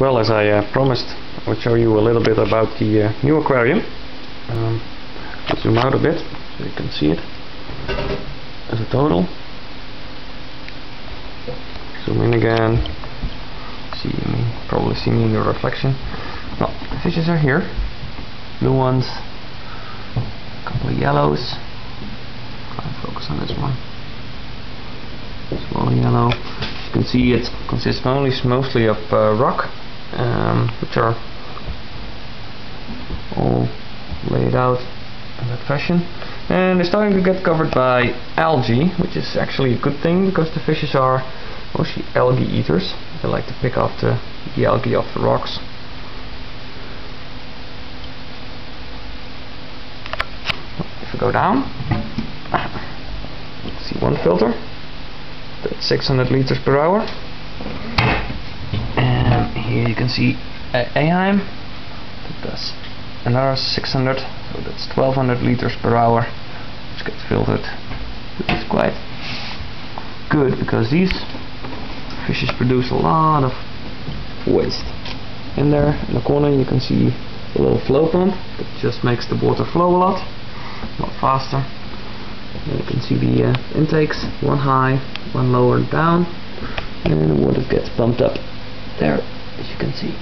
Well, as I promised, I would show you a little bit about the new aquarium. I'll zoom out a bit so you can see it as a total. Zoom in again. See me, probably see me in the reflection. Well, the fishes are here. Blue ones, a couple of yellows. Try and focus on this one. Small yellow. As you can see, it consists mostly of rock, which are all laid out in that fashion. And they're starting to get covered by algae, which is actually a good thing because the fishes are mostly algae eaters. They like to pick off the algae off the rocks. If we go down, see one filter. That's 600 liters per hour. And here you can see Aheim. That does another 600, so that's 1200 liters per hour, which gets filtered, which is quite good because these fishes produce a lot of waste. In there, in the corner, you can see a little flow pump that just makes the water flow a lot faster. And you can see the intakes, one high, one lower down, and the water gets pumped up there, as you can see.